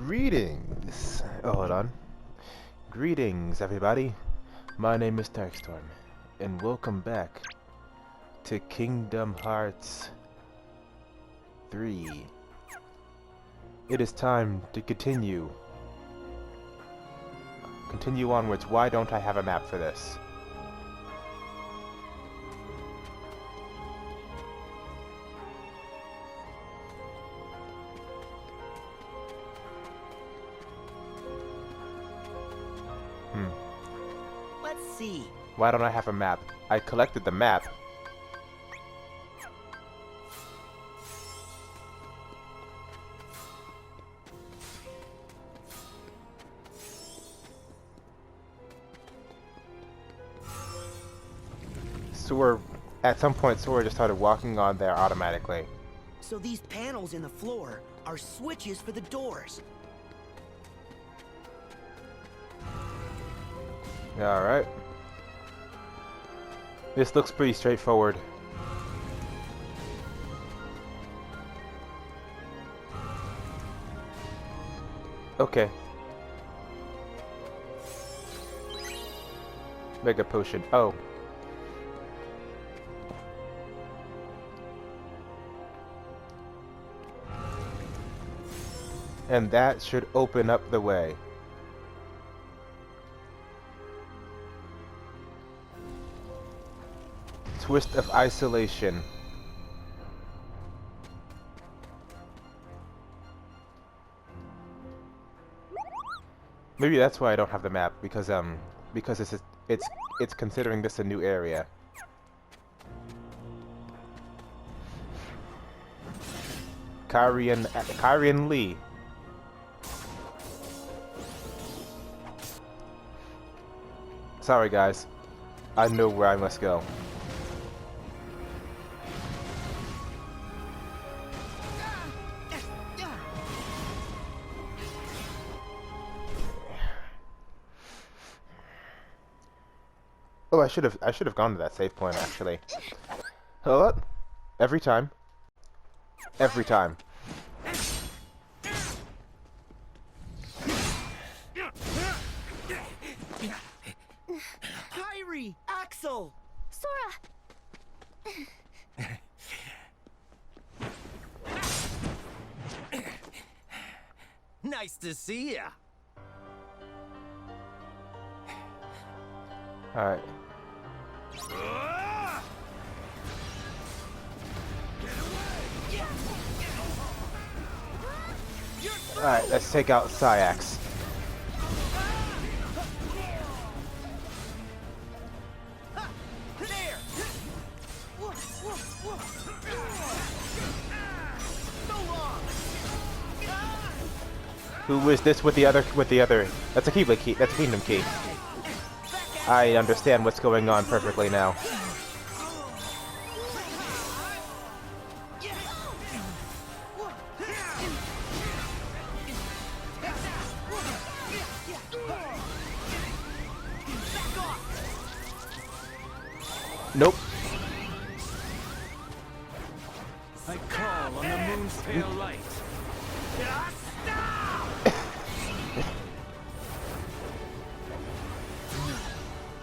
Greetings. Oh, hold on. Greetings, everybody. My name is Darkstorm, and welcome back to Kingdom Hearts 3. It is time to continue onwards. Why don't I have a map for this? Let's see. Why don't I have a map? I collected the map. At some point, Sora just started walking on there automatically. So these panels in the floor are switches for the doors. Alright. This looks pretty straightforward. Okay. Mega potion. Oh. And that should open up the way. Twist of isolation. Maybe that's why I don't have the map, because it's considering this a new area. Kyrian Lee. Sorry guys, I know where I must go. Oh, I should have gone to that save point actually. Hold up. Every time. Every time. Kyrie! Axel! Sora! Nice to see ya! Alright. Alright, let's take out Syax. Who is this with the other? That's a Keyblade key. That's a Kingdom key. I understand what's going on perfectly now. Nope. I call on the moon's pale light.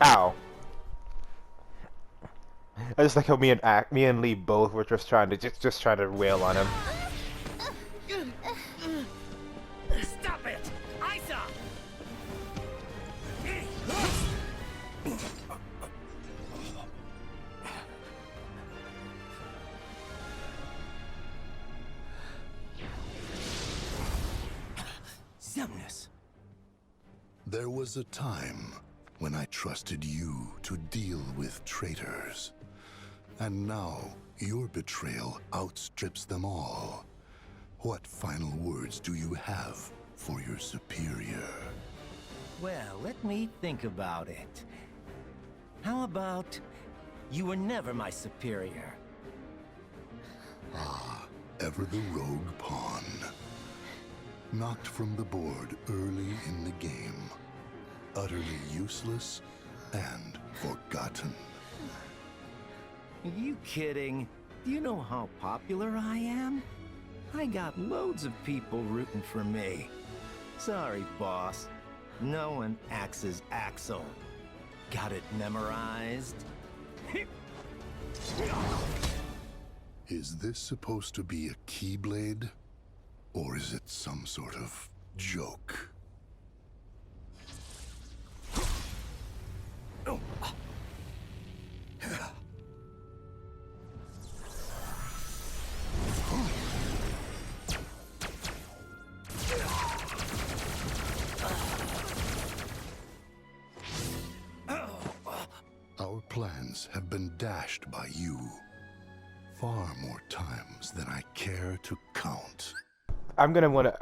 Ow. I just like how me and Lee both were just trying to wail on him. Stop it! Isa! Xemnas. There was a time when I trusted you to deal with traitors. And now, your betrayal outstrips them all. What final words do you have for your superior? Well, let me think about it. How about you were never my superior? Ah, ever the rogue pawn. Knocked from the board early in the game. Utterly useless and forgotten. Are you kidding? Do you know how popular I am? I got loads of people rooting for me. Sorry, boss. No one axes Axel. Got it memorized? Is this supposed to be a Keyblade? Or is it some sort of joke? Our plans have been dashed by you. Far more times than I care to count.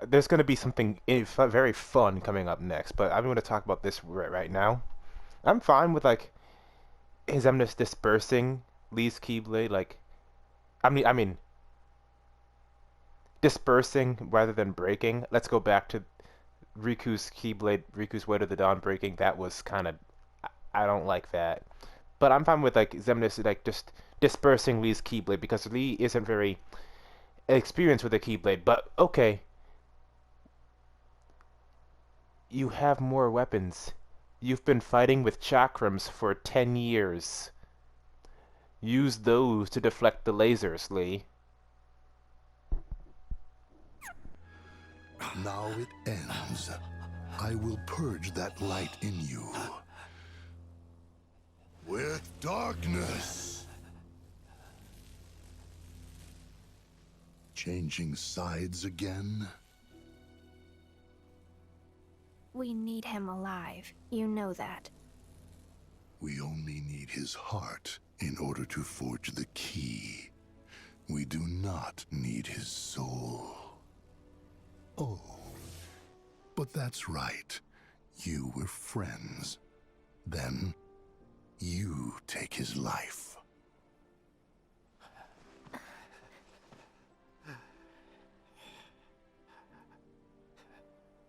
There's gonna be something very fun coming up next, but I'm gonna talk about this right now. I'm fine with like his Xemnas dispersing Lee's Keyblade, like I mean dispersing rather than breaking. Let's go back to Riku's Keyblade, Riku's Way to the Dawn breaking. That was kind of, I don't like that. But I'm fine with like Xemnas like just dispersing Lee's Keyblade because Lee isn't very experienced with the Keyblade. But okay, you have more weapons. You've been fighting with chakrams for 10 years. Use those to deflect the lasers, Lee. Now it ends. I will purge that light in you. With darkness. Changing sides again? We need him alive. You know that. We only need his heart in order to forge the key. We do not need his soul. Oh, but that's right. You were friends. Then, you take his life.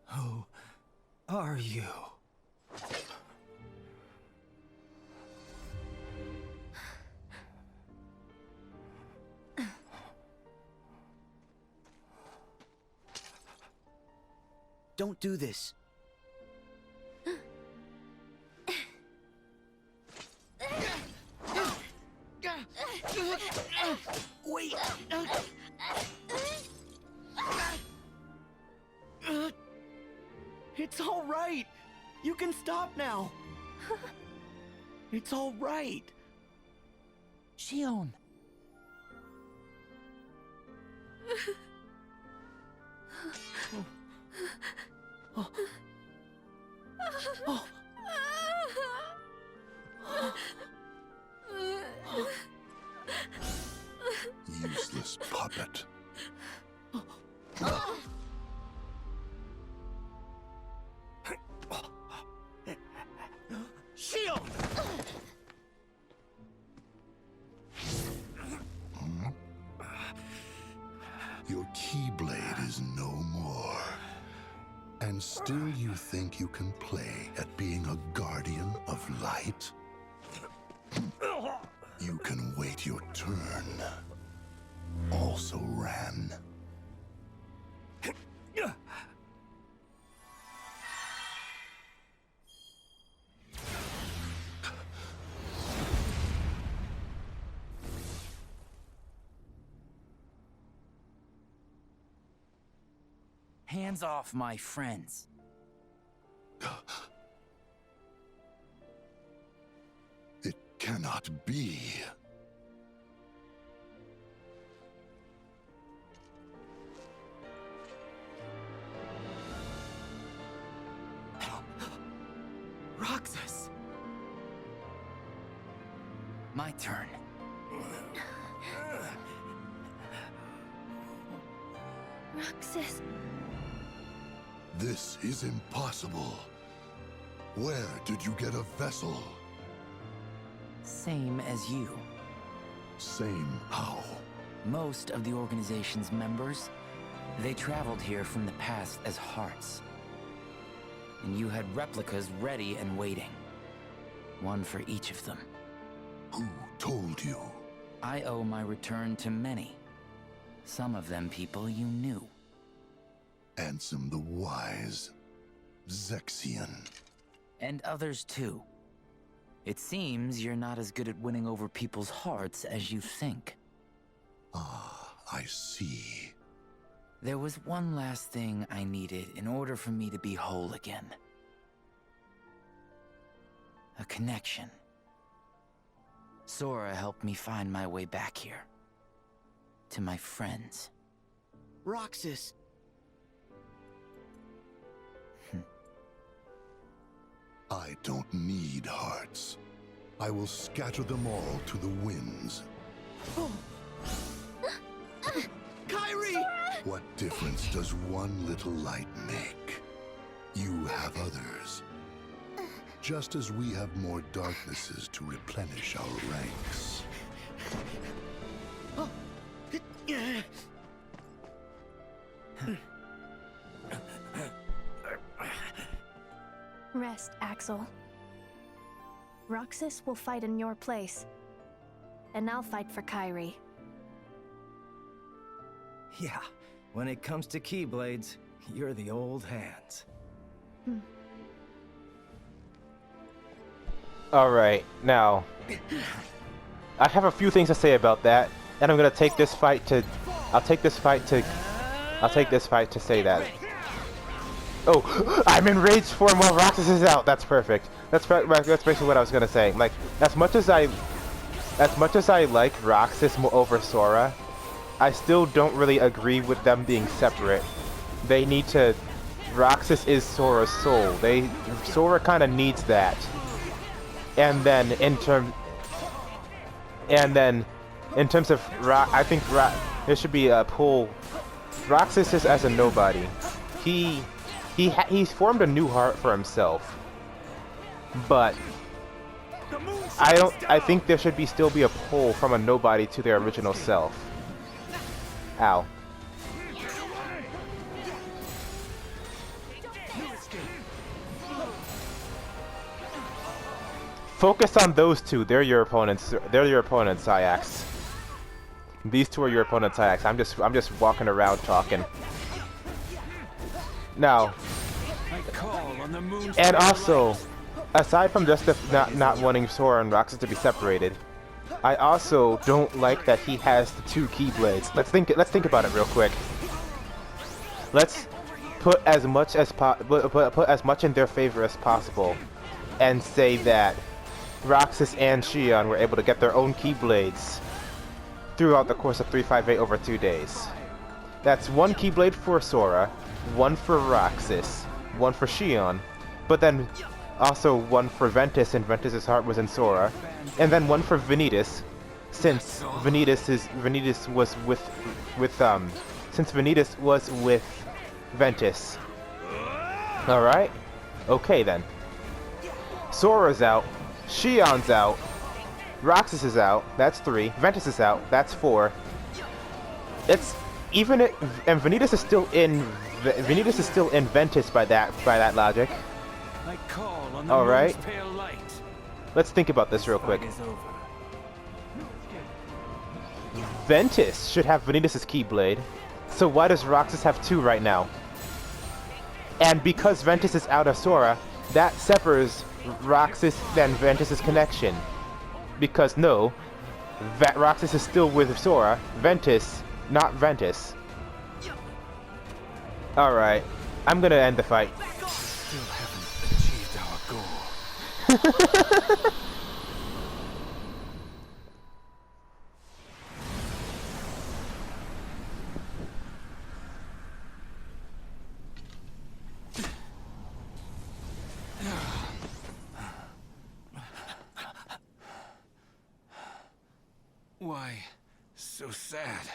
Who are you? Don't do this. Wait. It's all right. You can stop now. It's all right. Shion. Oh. Oh. Useless puppet. Shield! Your Keyblade is no more. And still you think you can play at being a guardian of light? You can wait your turn. Also ran. Hands off my friends. It cannot be. Roxas! My turn. Roxas. This is impossible. Where did you get a vessel? Same as you. Same how? Most of the organization's members, they traveled here from the past as hearts. And you had replicas ready and waiting. One for each of them. Who told you? I owe my return to many. Some of them people you knew. Ansem the Wise, Zexion. And others too. It seems you're not as good at winning over people's hearts as you think. Ah, I see. There was one last thing I needed in order for me to be whole again. A connection. Sora helped me find my way back here. To my friends. Roxas, I don't need hearts. I will scatter them all to the winds. Kyrie! What difference does one little light make? You have others. Just as we have more darknesses to replenish our ranks. Rest, Axel. Roxas will fight in your place. And I'll fight for Kyrie. Yeah, when it comes to Keyblades, you're the old hands. Alright, now, I have a few things to say about that, and I'm gonna take this fight to, I'll take this fight to say that. Oh, I'm in rage form while Roxas is out. That's perfect. That's basically what I was gonna say. Like, as much as I like Roxas over Sora, I still don't really agree with them being separate. They need to. Roxas is Sora's soul. Sora kind of needs that. And then in terms of I think there should be a pull. Roxas is as a nobody. He's formed a new heart for himself, but I think there should still be a pull from a nobody to their original self. Ow. Focus on those two. They're your opponents. They're your opponents, Iax. These two are your opponents, Iax. I'm just walking around talking. Now, and also, aside from just not wanting Sora and Roxas to be separated, I also don't like that he has the two Keyblades. Let's think about it real quick. Let's put as much in their favor as possible, and say that Roxas and Xion were able to get their own Keyblades throughout the course of 358 over 2 days. That's one Keyblade for Sora, one for Roxas, one for Xion, but then also one for Ventus, and Ventus's heart was in Sora, and then one for Vanitas, since Vanitas was with Ventus. All right, okay then. Sora's out, Xion's out, Roxas is out. That's 3. Ventus is out. That's 4. It's even it, and Vanitas is still in. Vanitas is still in Ventus by that logic. All right. Let's think about this real quick. Ventus should have Vanitas' Keyblade, so why does Roxas have 2 right now? And because Ventus is out of Sora, that severs Roxas and Ventus' connection. Because no, Roxas is still with Sora, Ventus, not Ventus. Alright, I'm gonna end the fight. Still haven't achieved our goal. Why so sad?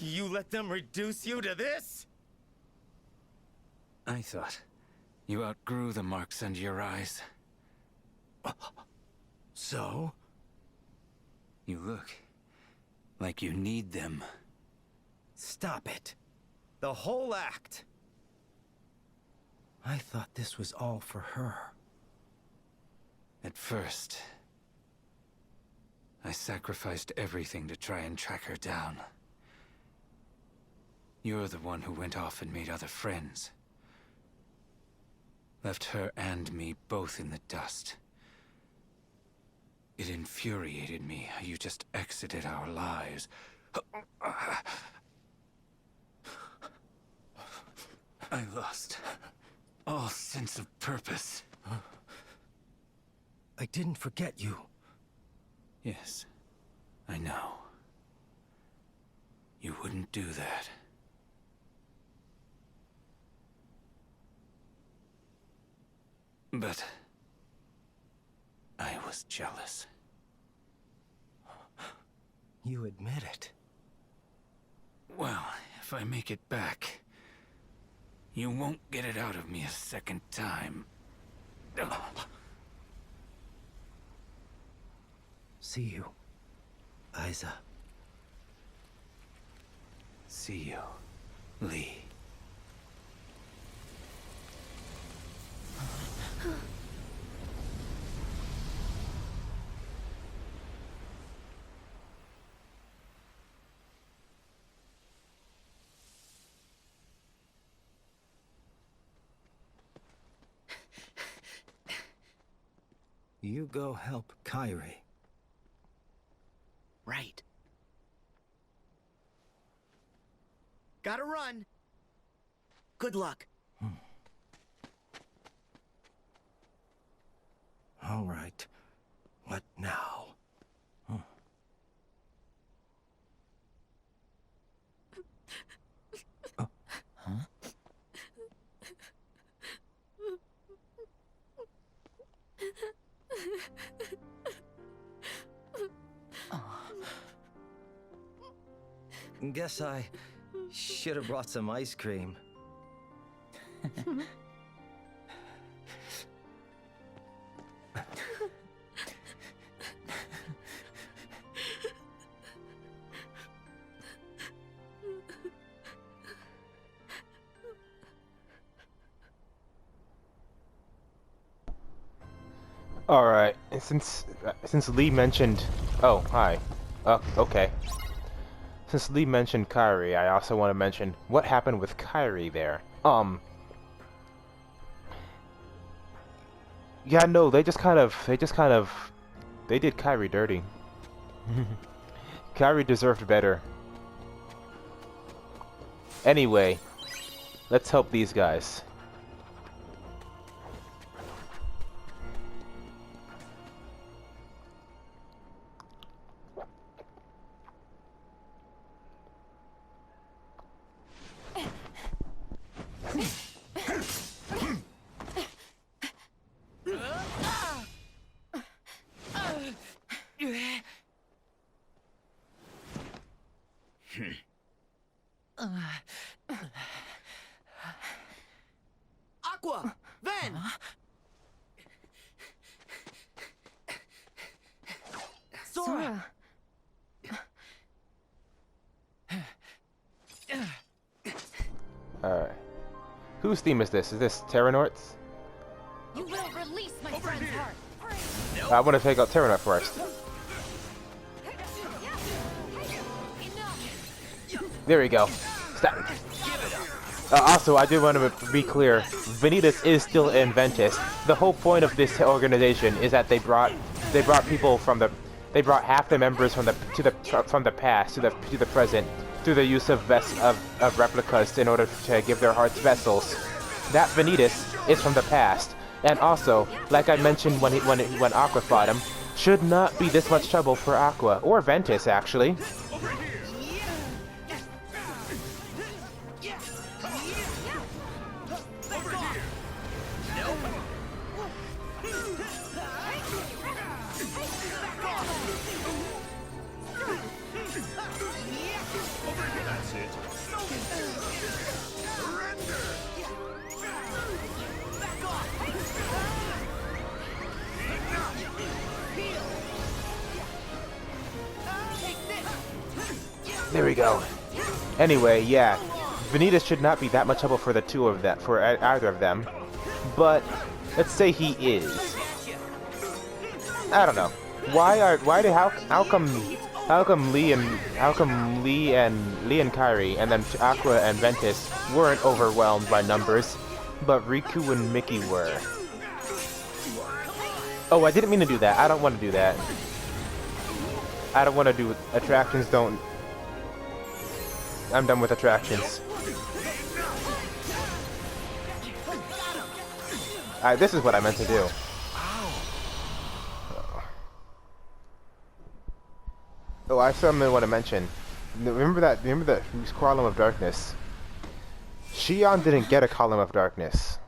You let them reduce you to this? I thought you outgrew the marks under your eyes. So? You look like you need them. Stop it. The whole act. I thought this was all for her. At first, I sacrificed everything to try and track her down. You're the one who went off and made other friends. Left her and me both in the dust. It infuriated me how you just exited our lives. I lost all sense of purpose. I didn't forget you. Yes, I know. You wouldn't do that. But I was jealous. You admit it. Well, if I make it back, you won't get it out of me a second time. See you, Isa. See you, Lee. You go help Kairi. Right. Gotta run. Good luck. All right. What now? Guess I should have brought some ice cream. All right. Since Lee mentioned, oh hi, okay. Since Lee mentioned Kairi, I also want to mention what happened with Kairi there. Yeah, no, they did Kairi dirty. Kairi deserved better. Anyway, let's help these guys. Aqua! Ven! Sora! Alright. Whose theme is this? Is this Terranort's? You will release my friend's heart. I want to take out Terranort first. There we go. Stop. Also, I do want to be clear. Vanitas is still in Ventus. The whole point of this organization is that they brought people from the, they brought half the members from the past to the present through the use of replicas in order to give their hearts vessels. That Vanitas is from the past, and also, like I mentioned when Aqua fought him, should not be this much trouble for Aqua or Ventus actually. There we go. Anyway, yeah, Vanitas should not be that much trouble for the two of them, for either of them. But let's say he is. I don't know. How come How come Lee and Kairi and then Aqua and Ventus weren't overwhelmed by numbers, but Riku and Mickey were? Oh, I didn't mean to do that. I don't want to do that. I don't want to do attractions. Don't. I'm done with attractions. This is what I meant to do. Oh, I still want to mention. Remember that column of darkness? Shion didn't get a column of darkness.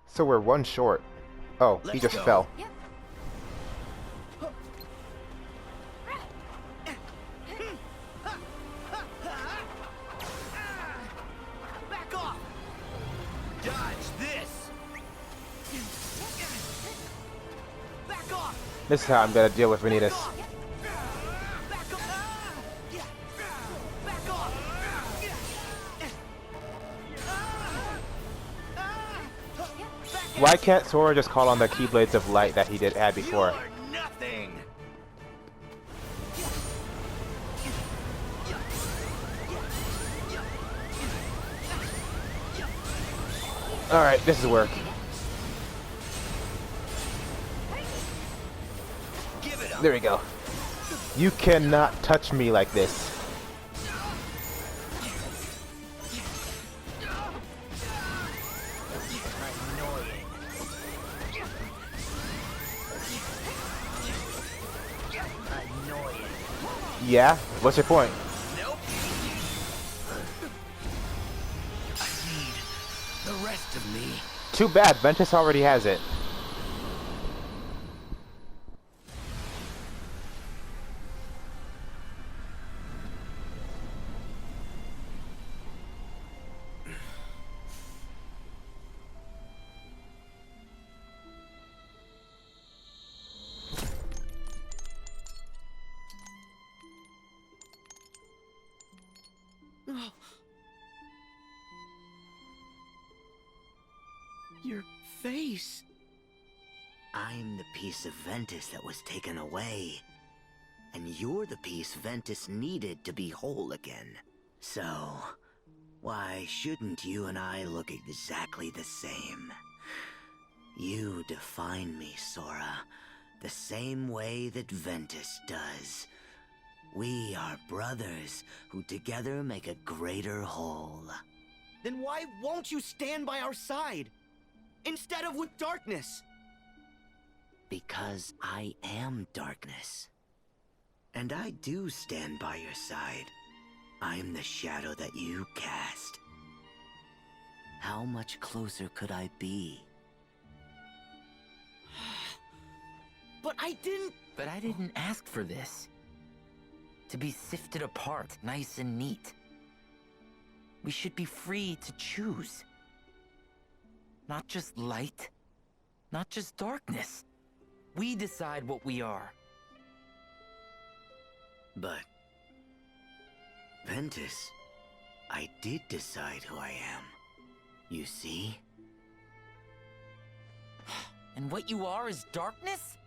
So we're one short. Oh, he just fell. Yep. Back off! Dodge this! Back off! This is how I'm gonna deal with Vanitas. Back off! Back off! Why can't Sora just call on the Keyblades of Light that he had before? You're nothing! Alright, this is work. Give it up! There we go. You cannot touch me like this. Yeah? What's your point? Nope. I need the rest of me. Too bad, Ventus already has it. Your face. I'm the piece of Ventus that was taken away. And you're the piece Ventus needed to be whole again. So, why shouldn't you and I look exactly the same? You define me, Sora, the same way that Ventus does. We are brothers who together make a greater whole. Then why won't you stand by our side? Instead of with darkness? Because I am darkness. And I do stand by your side. I'm the shadow that you cast. How much closer could I be? But I didn't... But I didn't ask for this. To be sifted apart, nice and neat. We should be free to choose. Not just light, not just darkness. We decide what we are. But... Ventus, I did decide who I am. You see? And what you are is darkness?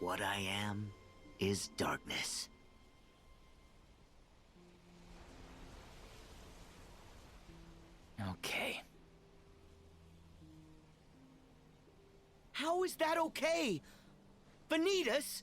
What I am is darkness. Okay. How is that okay? Vanitas?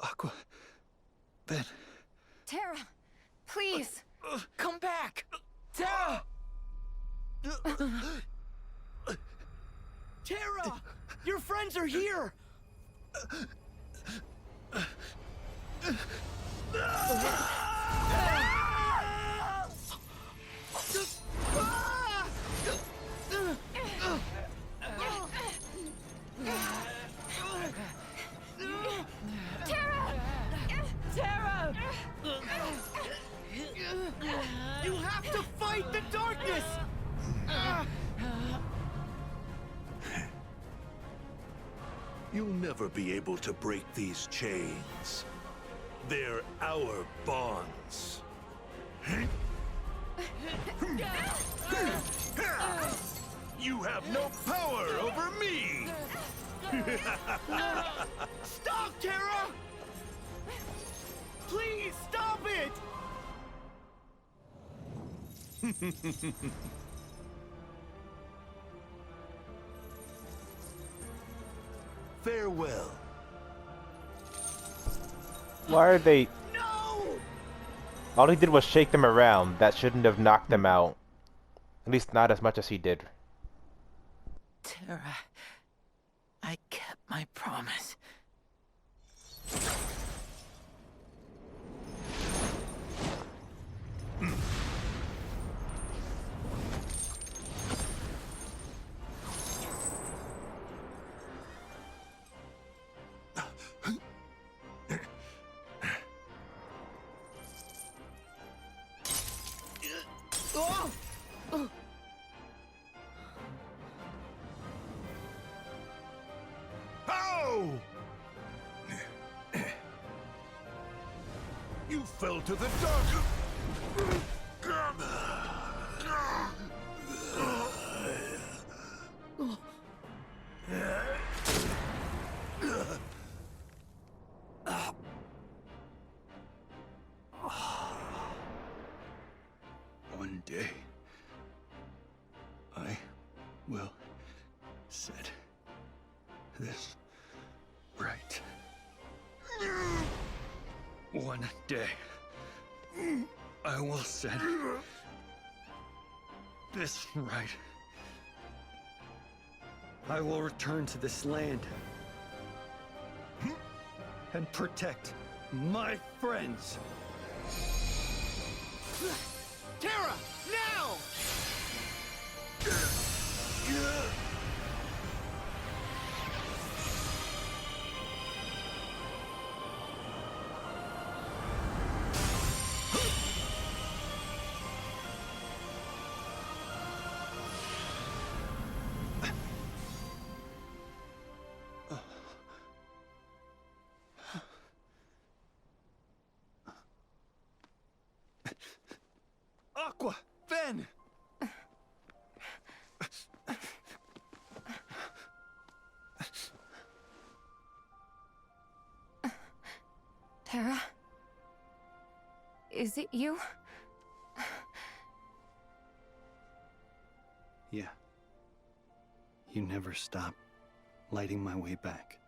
Aqua. Ben. Terra, please. Come back! Terra! Terra! Your friends are here! You'll never be able to break these chains. They're our bonds. You have no power over me! Stop, Terra! Please stop it! Farewell. Why are they... No! All he did was shake them around. That shouldn't have knocked them out. At least not as much as he did. Terra, I kept my promise. Ow! You fell to the dark. One day, I will set this right. One day, I will set this right. I will return to this land and protect my friends. Terra, now! Aqua, Ven! Terra? Is it you? Yeah. You never stop lighting my way back.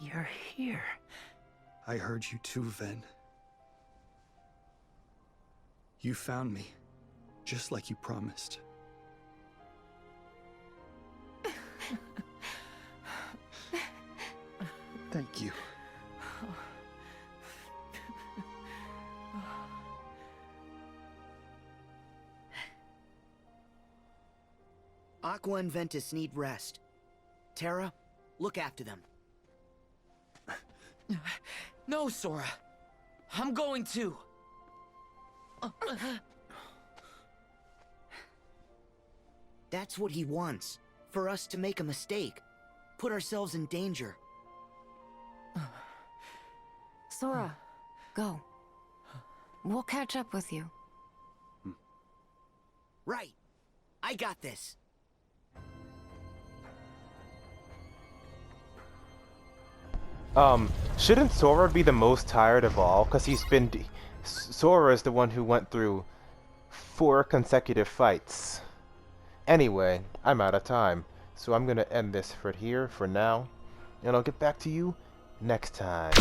You're here. I heard you too, Ven. You found me, just like you promised. Thank you. Aqua and Ventus need rest. Terra, look after them. No, Sora. I'm going to. That's what he wants. For us to make a mistake. Put ourselves in danger. Sora, go. We'll catch up with you. Right. I got this. Shouldn't Sora be the most tired of all? Because he's been... Sora is the one who went through 4 consecutive fights. Anyway, I'm out of time. So I'm gonna end this for here, for now. And I'll get back to you next time.